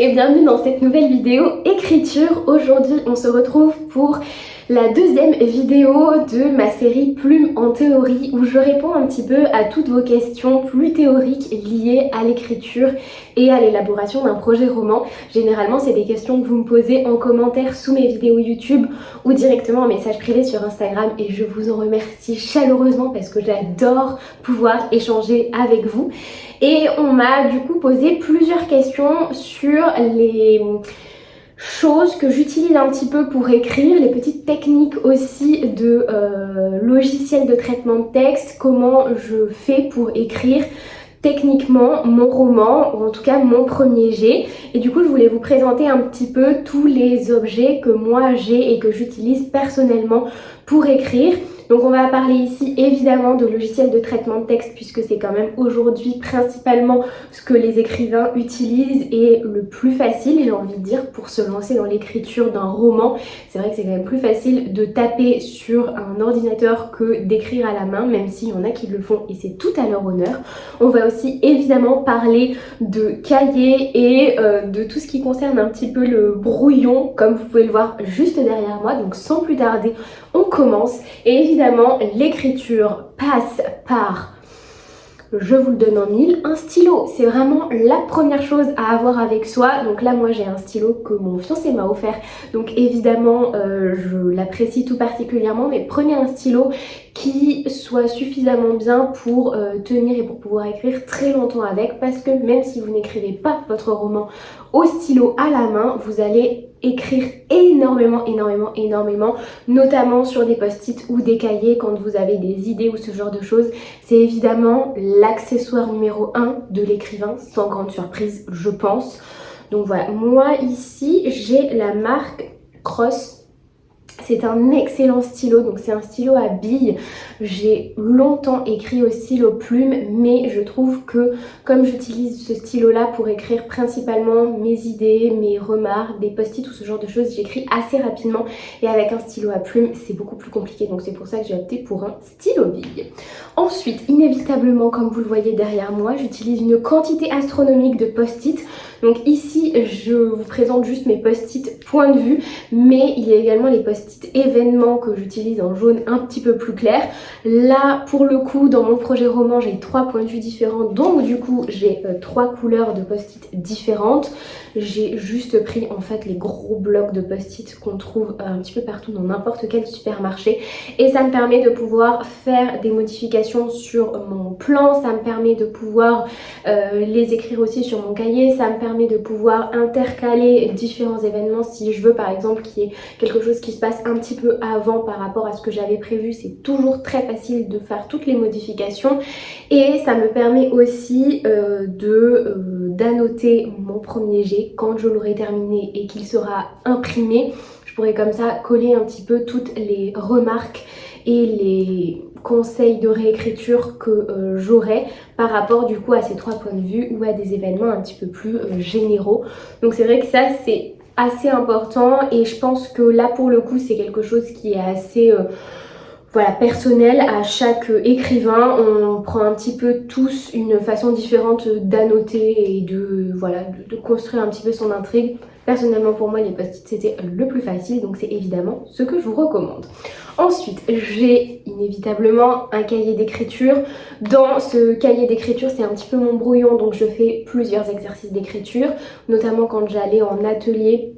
et bienvenue dans cette nouvelle vidéo écriture. Aujourd'hui on se retrouve pour la deuxième vidéo de ma série Plume en théorie où je réponds un petit peu à toutes vos questions plus théoriques liées à l'écriture et à l'élaboration d'un projet roman. Généralement c'est des questions que vous me posez en commentaire sous mes vidéos YouTube ou directement en message privé sur Instagram et je vous en remercie chaleureusement parce que j'adore pouvoir échanger avec vous. Et on m'a du coup posé plusieurs questions sur les choses que j'utilise un petit peu pour écrire, les petites techniques aussi de logiciels de traitement de texte, comment je fais pour écrire techniquement mon roman, ou en tout cas mon premier jet. Et du coup je voulais vous présenter un petit peu tous les objets que moi j'ai et que j'utilise personnellement pour écrire. Donc on va parler ici évidemment de logiciels de traitement de texte puisque c'est quand même aujourd'hui principalement ce que les écrivains utilisent et le plus facile, j'ai envie de dire, pour se lancer dans l'écriture d'un roman. C'est vrai que c'est quand même plus facile de taper sur un ordinateur que d'écrire à la main, même s'il y en a qui le font et c'est tout à leur honneur. On va aussi évidemment parler de cahiers et de tout ce qui concerne un petit peu le brouillon, comme vous pouvez le voir juste derrière moi. Donc sans plus tarder, on commence. Et évidemment, l'écriture passe par, je vous le donne en mille, un stylo. C'est vraiment la première chose à avoir avec soi. Donc là, moi, j'ai un stylo que mon fiancé m'a offert. Donc évidemment, je l'apprécie tout particulièrement. Mais prenez un stylo qui soit suffisamment bien pour tenir et pour pouvoir écrire très longtemps avec. Parce que même si vous n'écrivez pas votre roman au stylo à la main, vous allez écrire énormément, notamment sur des post-it ou des cahiers quand vous avez des idées ou ce genre de choses. C'est évidemment l'accessoire numéro 1 de l'écrivain, sans grande surprise, je pense. Donc voilà, moi ici, j'ai la marque Cross. C'est un excellent stylo, donc c'est un stylo à billes. J'ai longtemps écrit au stylo plume, mais je trouve que comme j'utilise ce stylo-là pour écrire principalement mes idées, mes remarques, des post-it ou ce genre de choses, j'écris assez rapidement. Et avec un stylo à plume, c'est beaucoup plus compliqué, donc c'est pour ça que j'ai opté pour un stylo bille. Ensuite, inévitablement, comme vous le voyez derrière moi, j'utilise une quantité astronomique de post-it. Donc ici, je vous présente juste mes post-it point de vue, mais il y a également les post-it événements que j'utilise en jaune un petit peu plus clair. Là, pour le coup, dans mon projet roman, j'ai 3 points de vue différents, donc du coup, j'ai 3 couleurs de post-it différentes. J'ai juste pris en fait les gros blocs de post-it qu'on trouve un petit peu partout dans n'importe quel supermarché et ça me permet de pouvoir faire des modifications sur mon plan, ça me permet de pouvoir les écrire aussi sur mon cahier, ça me permet de pouvoir intercaler différents événements si je veux par exemple qu'il y ait quelque chose qui se passe un petit peu avant par rapport à ce que j'avais prévu. C'est toujours très facile de faire toutes les modifications et ça me permet aussi d'annoter mon premier jet quand je l'aurai terminé et qu'il sera imprimé. Je pourrai comme ça coller un petit peu toutes les remarques et les conseils de réécriture que j'aurai par rapport du coup à ces 3 points de vue ou à des événements un petit peu plus généraux. Donc c'est vrai que ça c'est assez important et je pense que là pour le coup c'est quelque chose qui est assez voilà, personnel à chaque écrivain. On prend un petit peu tous une façon différente d'annoter et de, voilà, de construire un petit peu son intrigue. Personnellement pour moi les post-it c'était le plus facile, donc c'est évidemment ce que je vous recommande. Ensuite j'ai inévitablement un cahier d'écriture. Dans ce cahier d'écriture c'est un petit peu mon brouillon, donc je fais plusieurs exercices d'écriture, notamment quand j'allais en atelier.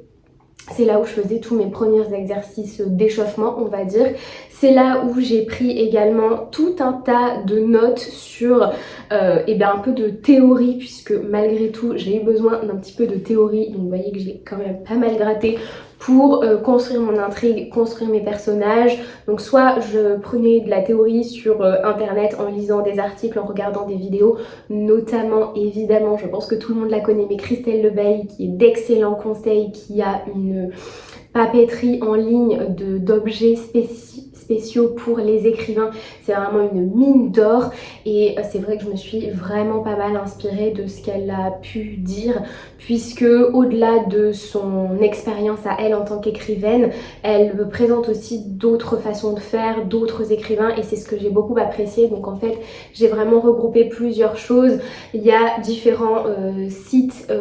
C'est là où je faisais tous mes premiers exercices d'échauffement, on va dire. C'est là où j'ai pris également tout un tas de notes sur un peu de théorie, puisque malgré tout j'ai eu besoin d'un petit peu de théorie. Donc vous voyez que j'ai quand même pas mal gratté pour construire mon intrigue, construire mes personnages. Donc soit je prenais de la théorie sur internet en lisant des articles, en regardant des vidéos, notamment évidemment, je pense que tout le monde la connaît, mais Christelle Lebailly qui est d'excellents conseils, qui a une papeterie en ligne d'objets spéciaux pour les écrivains. C'est vraiment une mine d'or et c'est vrai que je me suis vraiment pas mal inspirée de ce qu'elle a pu dire, puisque au-delà de son expérience à elle en tant qu'écrivaine, elle me présente aussi d'autres façons de faire, d'autres écrivains, et c'est ce que j'ai beaucoup apprécié. Donc en fait j'ai vraiment regroupé plusieurs choses. Il y a différents sites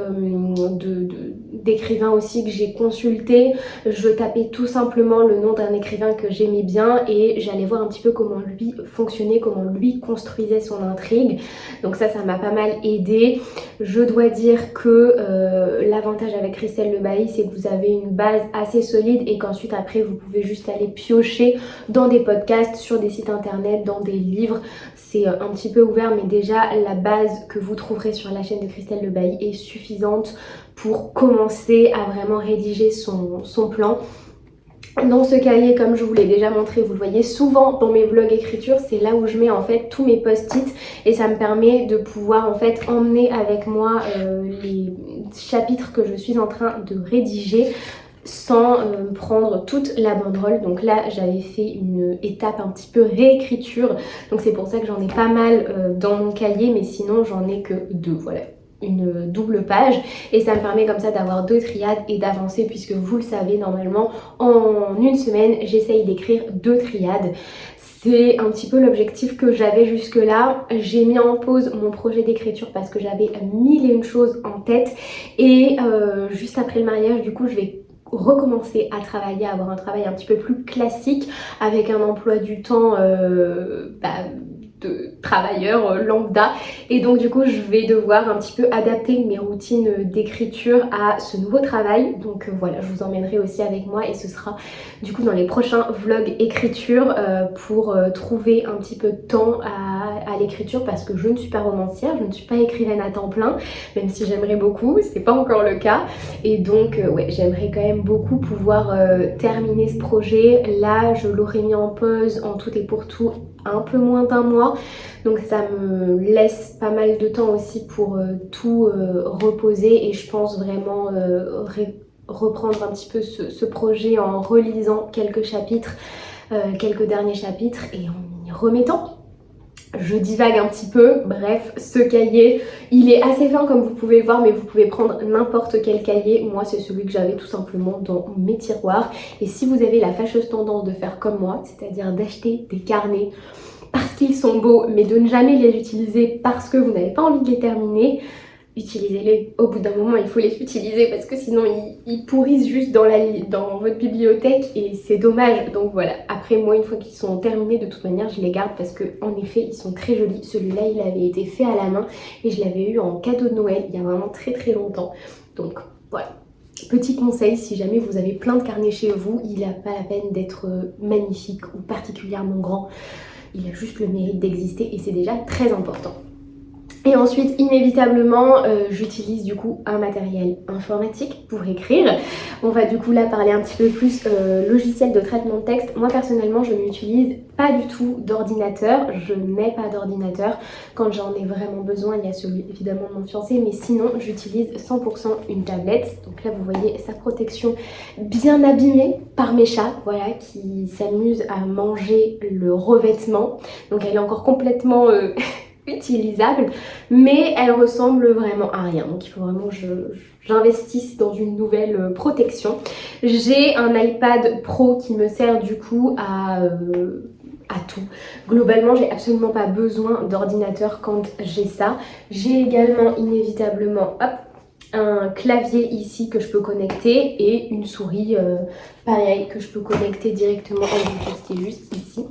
d'écrivains aussi que j'ai consultés. Je tapais tout simplement le nom d'un écrivain que j'aimais bien et j'allais voir un petit peu comment lui fonctionnait, comment lui construisait son intrigue. Donc ça m'a pas mal aidé. Je dois dire que l'avantage avec Christelle Le Bailly, c'est que vous avez une base assez solide et qu'ensuite après vous pouvez juste aller piocher dans des podcasts, sur des sites internet, dans des livres. C'est un petit peu ouvert, mais déjà la base que vous trouverez sur la chaîne de Christelle Le Bailly est suffisante pour commencer à vraiment rédiger son plan. Dans ce cahier, comme je vous l'ai déjà montré, vous le voyez souvent dans mes vlogs écriture, c'est là où je mets en fait tous mes post-it et ça me permet de pouvoir en fait emmener avec moi les chapitres que je suis en train de rédiger sans prendre toute la banderole. Donc là j'avais fait une étape un petit peu réécriture, donc c'est pour ça que j'en ai pas mal dans mon cahier, mais sinon j'en ai que 2, voilà, une double page, et ça me permet comme ça d'avoir 2 triades et d'avancer, puisque vous le savez, normalement en une semaine j'essaye d'écrire 2 triades. C'est un petit peu l'objectif que j'avais jusque là. J'ai mis en pause mon projet d'écriture parce que j'avais 1001 choses en tête, et juste après le mariage du coup je vais recommencer à travailler, à avoir un travail un petit peu plus classique avec un emploi du temps de travailleur lambda, et donc du coup je vais devoir un petit peu adapter mes routines d'écriture à ce nouveau travail. Donc voilà, je vous emmènerai aussi avec moi et ce sera du coup dans les prochains vlogs écriture pour trouver un petit peu de temps à l'écriture, parce que je ne suis pas romancière, je ne suis pas écrivaine à temps plein, même si j'aimerais beaucoup, c'est pas encore le cas, et donc ouais, j'aimerais quand même beaucoup pouvoir terminer ce projet. Là je l'aurais mis en pause en tout et pour tout un peu moins d'1 mois, donc ça me laisse pas mal de temps aussi pour tout reposer, et je pense vraiment reprendre un petit peu ce projet en relisant quelques chapitres, quelques derniers chapitres, et en y remettant. Je divague un petit peu. Bref, ce cahier, il est assez fin comme vous pouvez le voir, mais vous pouvez prendre n'importe quel cahier. Moi, c'est celui que j'avais tout simplement dans mes tiroirs. Et si vous avez la fâcheuse tendance de faire comme moi, c'est-à-dire d'acheter des carnets parce qu'ils sont beaux, mais de ne jamais les utiliser parce que vous n'avez pas envie de les terminer, utilisez-les. Au bout d'un moment, il faut les utiliser parce que sinon ils pourrissent juste dans votre bibliothèque et c'est dommage. Donc voilà, après moi, une fois qu'ils sont terminés, de toute manière je les garde parce que en effet ils sont très jolis. Celui-là il avait été fait à la main et je l'avais eu en cadeau de Noël il y a vraiment très très longtemps. Donc voilà, petit conseil, si jamais vous avez plein de carnets chez vous, il n'a pas la peine d'être magnifique ou particulièrement grand, il a juste le mérite d'exister et c'est déjà très important. Et ensuite, inévitablement, j'utilise du coup un matériel informatique pour écrire. On va du coup là parler un petit peu plus logiciel de traitement de texte. Moi personnellement, je n'utilise pas du tout d'ordinateur. Je n'ai pas d'ordinateur. Quand j'en ai vraiment besoin, il y a celui évidemment de mon fiancé, mais sinon j'utilise 100% une tablette. Donc là vous voyez sa protection bien abîmée par mes chats, voilà, qui s'amusent à manger le revêtement. Donc elle est encore complètement utilisable, mais elle ressemble vraiment à rien, donc il faut vraiment que j'investisse dans une nouvelle protection. J'ai un iPad Pro qui me sert du coup à tout. Globalement, j'ai absolument pas besoin d'ordinateur quand j'ai ça. J'ai également inévitablement un clavier ici que je peux connecter et une souris pareil que je peux connecter directement en Bluetooth qui est juste ici.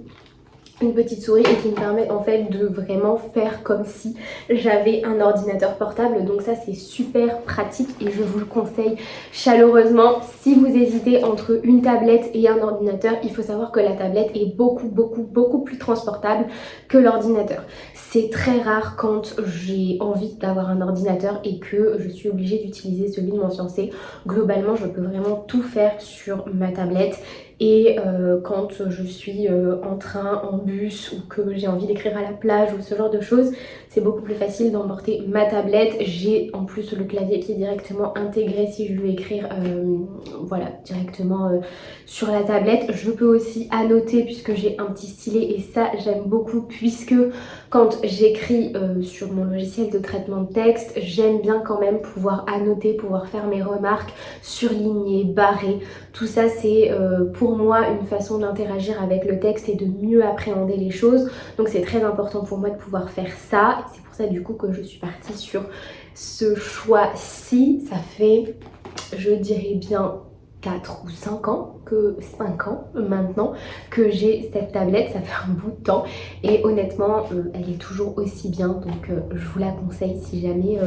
Une petite souris et qui me permet en fait de vraiment faire comme si j'avais un ordinateur portable, donc ça c'est super pratique et je vous le conseille chaleureusement. Si vous hésitez entre une tablette et un ordinateur, il faut savoir que la tablette est beaucoup plus transportable que l'ordinateur. C'est très rare quand j'ai envie d'avoir un ordinateur et que je suis obligée d'utiliser celui de mon fiancé. Globalement je peux vraiment tout faire sur ma tablette et quand je suis en train, en bus ou que j'ai envie d'écrire à la plage ou ce genre de choses, c'est beaucoup plus facile d'emporter ma tablette. J'ai en plus le clavier qui est directement intégré si je veux écrire voilà, directement sur la tablette. Je peux aussi annoter puisque j'ai un petit stylet et ça j'aime beaucoup, puisque quand j'écris sur mon logiciel de traitement de texte, j'aime bien quand même pouvoir annoter, pouvoir faire mes remarques, surligner, barrer. Tout ça c'est pour moi une façon d'interagir avec le texte et de mieux appréhender les choses. Donc c'est très important pour moi de pouvoir faire ça. C'est pour ça du coup que je suis partie sur ce choix-ci. Ça fait, je dirais bien 4 ou 5 ans, 5 ans maintenant que j'ai cette tablette, ça fait un bout de temps et honnêtement elle est toujours aussi bien, donc je vous la conseille si jamais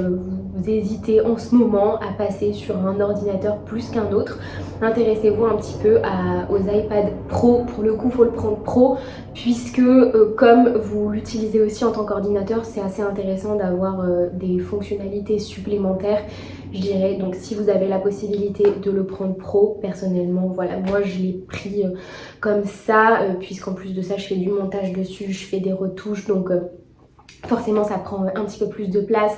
vous hésitez en ce moment à passer sur un ordinateur plus qu'un autre. Intéressez-vous un petit peu aux iPad Pro, pour le coup il faut le prendre Pro puisque comme vous l'utilisez aussi en tant qu'ordinateur, c'est assez intéressant d'avoir des fonctionnalités supplémentaires, je dirais. Donc si vous avez la possibilité de le prendre Pro, personnellement voilà, moi je l'ai pris comme ça puisqu'en plus de ça je fais du montage dessus, je fais des retouches, donc forcément ça prend un petit peu plus de place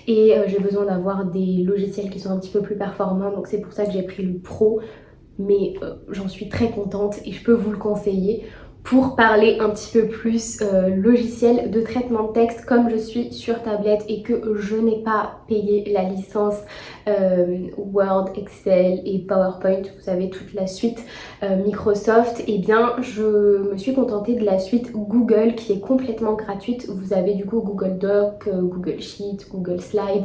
et j'ai besoin d'avoir des logiciels qui sont un petit peu plus performants, donc c'est pour ça que j'ai pris le Pro, mais j'en suis très contente et je peux vous le conseiller. Pour parler un petit peu plus logiciel de traitement de texte, comme je suis sur tablette et que je n'ai pas payé la licence Word, Excel et PowerPoint, vous savez toute la suite Microsoft, et bien je me suis contentée de la suite Google qui est complètement gratuite. Vous avez du coup Google Doc, Google Sheet, Google Slide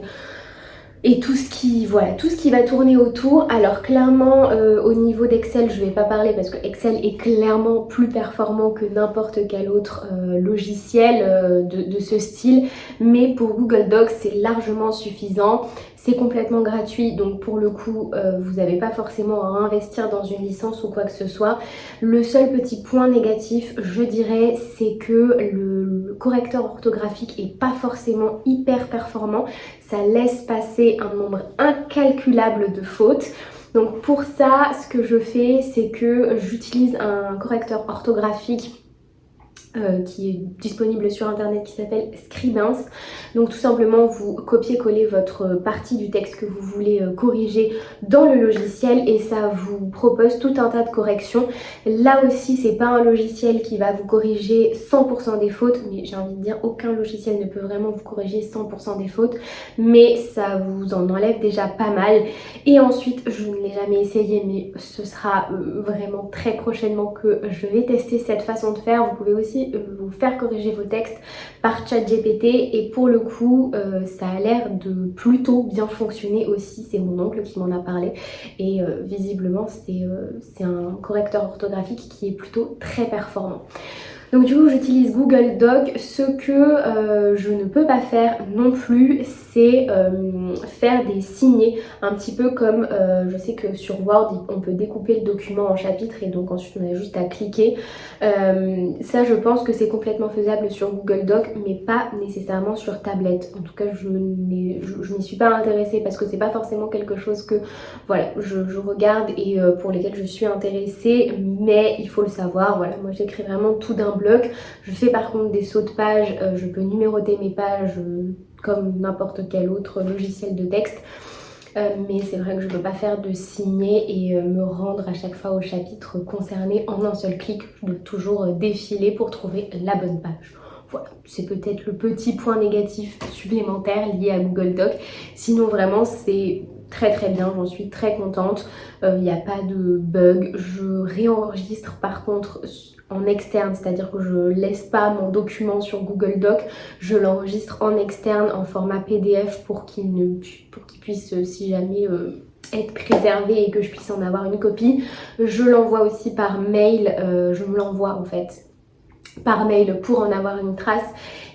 et tout ce qui va tourner autour. Alors clairement au niveau d'Excel je vais pas parler parce que Excel est clairement plus performant que n'importe quel autre logiciel de ce style, mais pour Google Docs c'est largement suffisant. C'est complètement gratuit, donc pour le coup vous n'avez pas forcément à investir dans une licence ou quoi que ce soit. Le seul petit point négatif je dirais, c'est que le correcteur orthographique est pas forcément hyper performant. Ça laisse passer un nombre incalculable de fautes. Donc pour ça, ce que je fais, c'est que j'utilise un correcteur orthographique qui est disponible sur internet qui s'appelle Scribens. Donc tout simplement vous copiez-collez votre partie du texte que vous voulez corriger dans le logiciel et ça vous propose tout un tas de corrections. Là aussi c'est pas un logiciel qui va vous corriger 100% des fautes, mais j'ai envie de dire aucun logiciel ne peut vraiment vous corriger 100% des fautes, mais ça vous en enlève déjà pas mal. Et ensuite je ne l'ai jamais essayé, mais ce sera vraiment très prochainement que je vais tester cette façon de faire. Vous pouvez aussi vous faire corriger vos textes par ChatGPT et pour le coup ça a l'air de plutôt bien fonctionner aussi. C'est mon oncle qui m'en a parlé et visiblement c'est un correcteur orthographique qui est plutôt très performant. Donc du coup j'utilise Google Doc. Ce que je ne peux pas faire non plus, c'est faire des signés, un petit peu comme je sais que sur Word on peut découper le document en chapitres et donc ensuite on a juste à cliquer. Ça je pense que c'est complètement faisable sur Google Doc, mais pas nécessairement sur tablette. En tout cas je m'y suis pas intéressée parce que c'est pas forcément quelque chose que voilà, je regarde et pour lesquels je suis intéressée, mais il faut le savoir. Voilà, moi j'écris vraiment tout d'un bloc. Je fais par contre des sauts de pages, je peux numéroter mes pages comme n'importe quel autre logiciel de texte. Mais c'est vrai que je ne peux pas faire de signer et me rendre à chaque fois au chapitre concerné en un seul clic. Je dois toujours défiler pour trouver la bonne page. Voilà, c'est peut-être le petit point négatif supplémentaire lié à Google Doc. Sinon vraiment c'est très très bien, j'en suis très contente. Il n'y a pas de bug. Je réenregistre par contre en externe, c'est-à-dire que je laisse pas mon document sur Google Doc, je l'enregistre en externe en format PDF pour qu'il puisse, si jamais être préservé et que je puisse en avoir une copie. Je l'envoie aussi par mail, je me l'envoie en fait par mail pour en avoir une trace.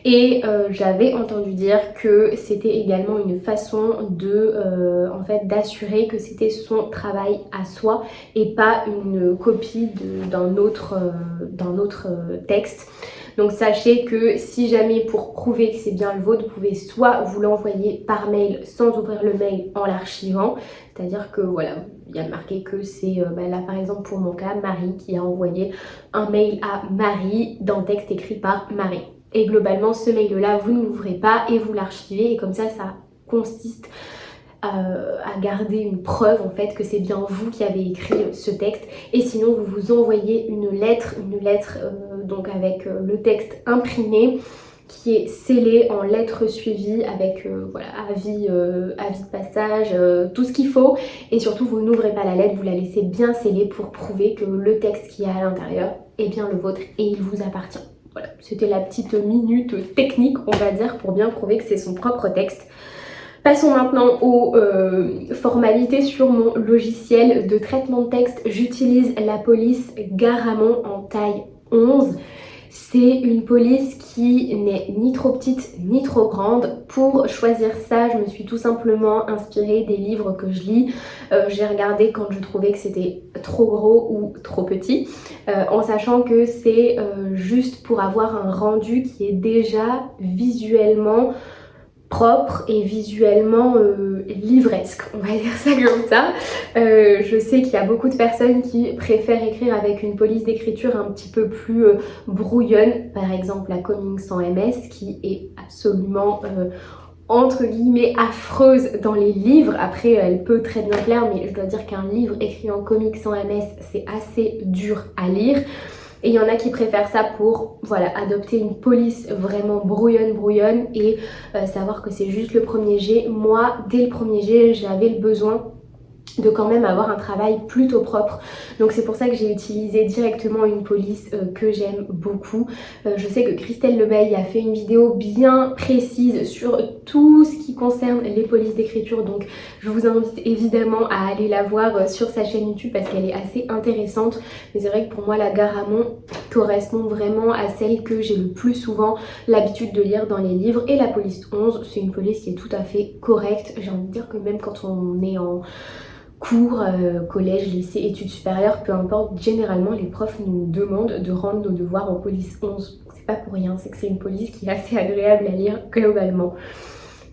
Et j'avais entendu dire que c'était également une façon de en fait d'assurer que c'était son travail à soi et pas une copie d'un autre texte. Donc sachez que si jamais pour prouver que c'est bien le vôtre, vous pouvez soit vous l'envoyer par mail sans ouvrir le mail en l'archivant, c'est-à-dire que voilà, il y a marqué que c'est là par exemple pour mon cas, Marie qui a envoyé un mail à Marie d'un texte écrit par Marie. Et globalement ce mail-là, vous ne l'ouvrez pas et vous l'archivez et comme ça consiste à garder une preuve en fait que c'est bien vous qui avez écrit ce texte. Et sinon vous vous envoyez une lettre donc avec le texte imprimé qui est scellé en lettres suivies avec voilà, avis de passage, tout ce qu'il faut. Et surtout vous n'ouvrez pas la lettre, vous la laissez bien scellée pour prouver que le texte qui est à l'intérieur est bien le vôtre et il vous appartient. Voilà, c'était la petite minute technique on va dire pour bien prouver que c'est son propre texte. Passons maintenant aux formalités sur mon logiciel de traitement de texte. J'utilise la police Garamond en taille 11. C'est une police qui n'est ni trop petite ni trop grande. Pour choisir ça, je me suis tout simplement inspirée des livres que je lis. J'ai regardé quand je trouvais que c'était trop gros ou trop petit, en sachant que c'est juste pour avoir un rendu qui est déjà visuellement propre et visuellement livresque, on va dire ça comme ça. Je sais qu'il y a beaucoup de personnes qui préfèrent écrire avec une police d'écriture un petit peu plus brouillonne, par exemple la Comics sans MS qui est absolument entre guillemets affreuse dans les livres. Après elle peut très bien plaire, mais je dois dire qu'un livre écrit en comics sans MS c'est assez dur à lire. Et il y en a qui préfèrent ça pour voilà, adopter une police vraiment brouillonne et savoir que c'est juste le premier jet. Moi, dès le premier jet, j'avais le besoin de quand même avoir un travail plutôt propre. Donc c'est pour ça que j'ai utilisé directement une police que j'aime beaucoup. Je sais que Christelle Lebeil a fait une vidéo bien précise sur tout ce qui concerne les polices d'écriture. Donc je vous invite évidemment à aller la voir sur sa chaîne YouTube parce qu'elle est assez intéressante. Mais c'est vrai que pour moi la Garamond correspond vraiment à celle que j'ai le plus souvent l'habitude de lire dans les livres. Et la police 11, c'est une police qui est tout à fait correcte. J'ai envie de dire que même quand on est en cours, collège, lycée, études supérieures, peu importe, généralement les profs nous demandent de rendre nos devoirs en police 11. C'est pas pour rien, c'est que c'est une police qui est assez agréable à lire globalement.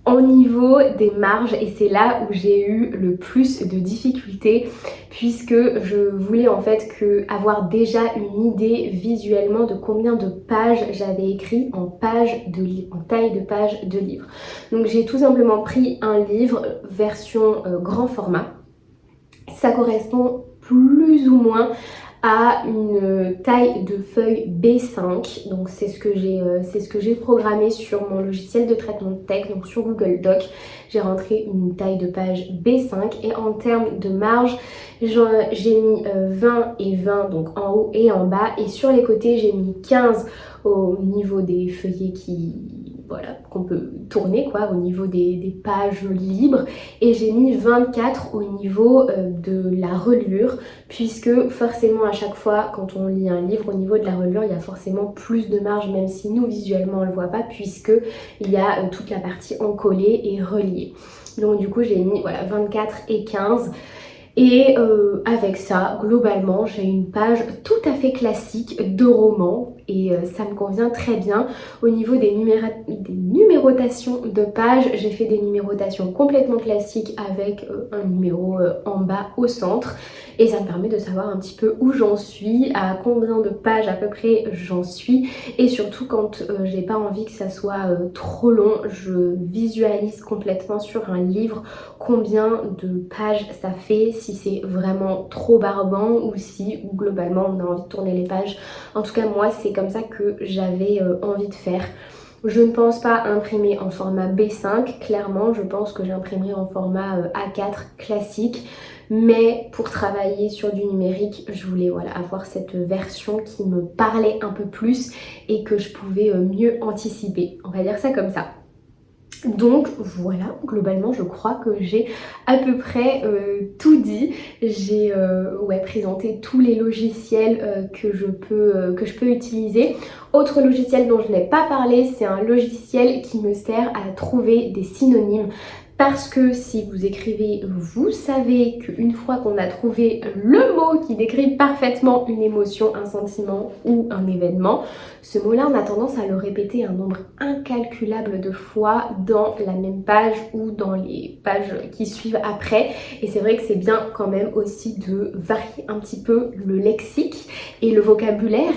Au niveau des marges, et c'est là où j'ai eu le plus de difficultés puisque je voulais en fait avoir déjà une idée visuellement de combien de pages j'avais écrit en taille de page de livre. Donc j'ai tout simplement pris un livre version grand format. Ça correspond plus ou moins à une taille de feuille B5, donc c'est ce que j'ai programmé sur mon logiciel de traitement de texte, donc sur Google Doc. J'ai rentré une taille de page B5 et en termes de marge, j'ai mis 20 et 20 donc en haut et en bas, et sur les côtés j'ai mis 15 au niveau des feuillets qu'on peut tourner quoi, au niveau des pages libres, et j'ai mis 24 au niveau de la reliure, puisque forcément à chaque fois quand on lit un livre, au niveau de la reliure il y a forcément plus de marge, même si nous visuellement on le voit pas, puisque il y a toute la partie encollée et reliée. Donc du coup j'ai mis voilà 24 et 15. Et avec ça, globalement, j'ai une page tout à fait classique de roman et ça me convient très bien. Au niveau des numérotations de pages, j'ai fait des numérotations complètement classiques avec un numéro en bas au centre. Et ça me permet de savoir un petit peu où j'en suis, à combien de pages à peu près j'en suis. Et surtout quand j'ai pas envie que ça soit trop long, je visualise complètement sur un livre combien de pages ça fait, si c'est vraiment trop barbant ou si globalement on a envie de tourner les pages. En tout cas moi c'est comme ça que j'avais envie de faire. Je ne pense pas imprimer en format B5, clairement je pense que j'imprimerai en format A4 classique. Mais pour travailler sur du numérique, je voulais voilà, avoir cette version qui me parlait un peu plus et que je pouvais mieux anticiper. On va dire ça comme ça. Donc voilà, globalement je crois que j'ai à peu près tout dit. J'ai présenté tous les logiciels que je peux utiliser. Autre logiciel dont je n'ai pas parlé, c'est un logiciel qui me sert à trouver des synonymes. parce que si vous écrivez, vous savez qu'une fois qu'on a trouvé le mot qui décrit parfaitement une émotion, un sentiment ou un événement, ce mot-là, on a tendance à le répéter un nombre incalculable de fois dans la même page ou dans les pages qui suivent après. Et c'est vrai que c'est bien quand même aussi de varier un petit peu le lexique et le vocabulaire.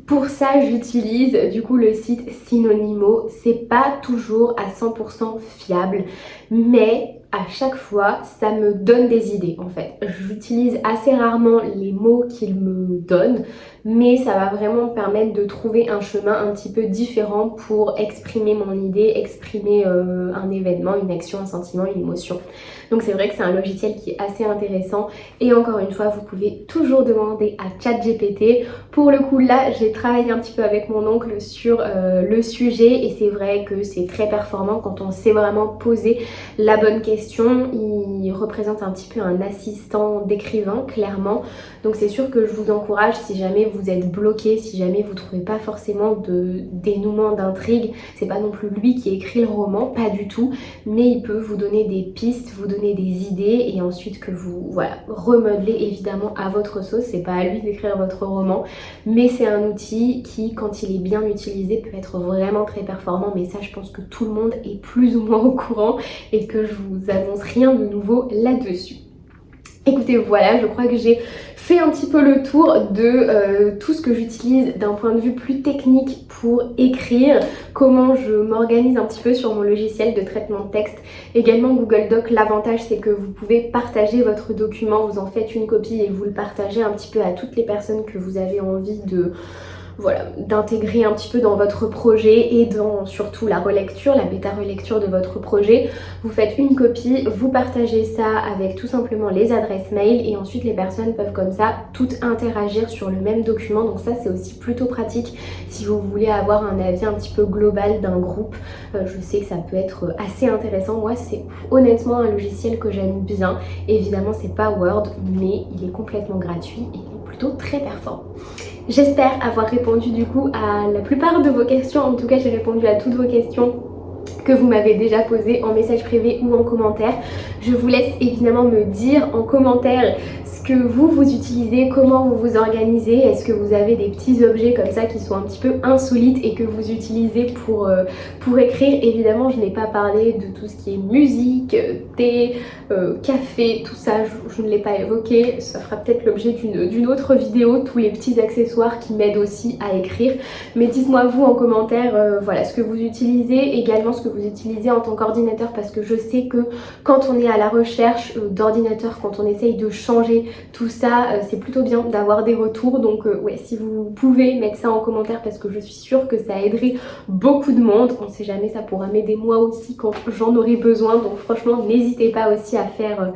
Pour ça, j'utilise du coup le site Synonymo. C'est pas toujours à 100% fiable, mais à chaque fois, ça me donne des idées en fait. J'utilise assez rarement les mots qu'ils me donnent, mais ça va vraiment me permettre de trouver un chemin un petit peu différent pour exprimer mon idée, exprimer un événement, une action, un sentiment, une émotion. Donc c'est vrai que c'est un logiciel qui est assez intéressant et encore une fois, vous pouvez toujours demander à ChatGPT. Pour le coup là, j'ai travaillé un petit peu avec mon oncle sur le sujet et c'est vrai que c'est très performant quand on sait vraiment poser la bonne question. Il représente un petit peu un assistant d'écrivain clairement, donc c'est sûr que je vous encourage, si jamais vous êtes bloqué, si jamais vous trouvez pas forcément de dénouement d'intrigue, c'est pas non plus lui qui écrit le roman, pas du tout, mais il peut vous donner des pistes, vous donner des idées et ensuite que vous remodelez évidemment à votre sauce. C'est pas à lui d'écrire votre roman, mais c'est un outil qui, quand il est bien utilisé, peut être vraiment très performant. Mais ça, je pense que tout le monde est plus ou moins au courant et que je vous annonce rien de nouveau là-dessus. Écoutez, voilà, je crois que j'ai fait un petit peu le tour de tout ce que j'utilise d'un point de vue plus technique pour écrire, comment je m'organise un petit peu sur mon logiciel de traitement de texte. Également Google Doc, l'avantage c'est que vous pouvez partager votre document, vous en faites une copie et vous le partagez un petit peu à toutes les personnes que vous avez envie de... d'intégrer un petit peu dans votre projet et dans surtout la relecture, la bêta-relecture de votre projet. Vous faites une copie, vous partagez ça avec tout simplement les adresses mail et ensuite les personnes peuvent comme ça toutes interagir sur le même document. Donc ça c'est aussi plutôt pratique si vous voulez avoir un avis un petit peu global d'un groupe. Je sais que ça peut être assez intéressant. Moi c'est honnêtement un logiciel que j'aime bien. Évidemment c'est pas Word, mais il est complètement gratuit et il est plutôt très performant. J'espère avoir répondu du coup à la plupart de vos questions. En tout cas, j'ai répondu à toutes vos questions que vous m'avez déjà posées en message privé ou en commentaire. Je vous laisse évidemment me dire en commentaire ce que vous utilisez, comment vous vous organisez. Est-ce que vous avez des petits objets comme ça qui sont un petit peu insolites et que vous utilisez pour écrire. Évidemment, je n'ai pas parlé de tout ce qui est musique, thé, café, tout ça, je ne l'ai pas évoqué. Ça fera peut-être l'objet d'une autre vidéo, tous les petits accessoires qui m'aident aussi à écrire. Mais dites-moi vous en commentaire voilà, ce que vous utilisez, également ce que vous utilisez en tant qu'ordinateur, parce que je sais que quand on est à la recherche d'ordinateur, quand on essaye de changer tout ça, c'est plutôt bien d'avoir des retours. Donc ouais, si vous pouvez mettre ça en commentaire, parce que je suis sûre que ça aiderait beaucoup de monde. On sait jamais, ça pourra m'aider moi aussi quand j'en aurai besoin. Donc franchement, n'hésitez pas aussi à faire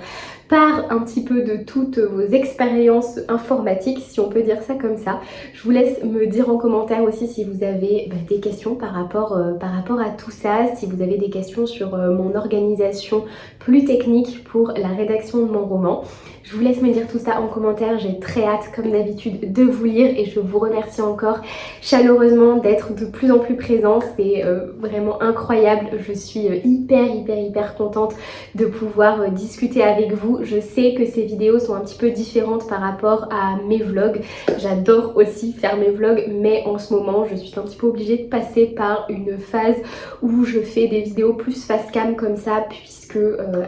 part un petit peu de toutes vos expériences informatiques, si on peut dire ça comme ça. Je vous laisse me dire en commentaire aussi si vous avez des questions par rapport à tout ça, si vous avez des questions sur mon organisation plus technique pour la rédaction de mon roman. Je vous laisse me dire tout ça en commentaire, j'ai très hâte comme d'habitude de vous lire et je vous remercie encore chaleureusement d'être de plus en plus présent, c'est vraiment incroyable. Je suis hyper contente de pouvoir discuter avec vous. Je sais que ces vidéos sont un petit peu différentes par rapport à mes vlogs, j'adore aussi faire mes vlogs, mais en ce moment je suis un petit peu obligée de passer par une phase où je fais des vidéos plus face cam comme ça, puisque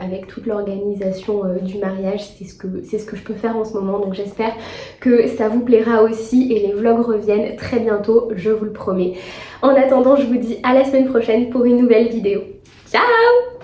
avec toute l'organisation du mariage, c'est ce que je peux faire en ce moment. Donc j'espère que ça vous plaira aussi et les vlogs reviennent très bientôt, je vous le promets. En attendant, je vous dis à la semaine prochaine pour une nouvelle vidéo. Ciao!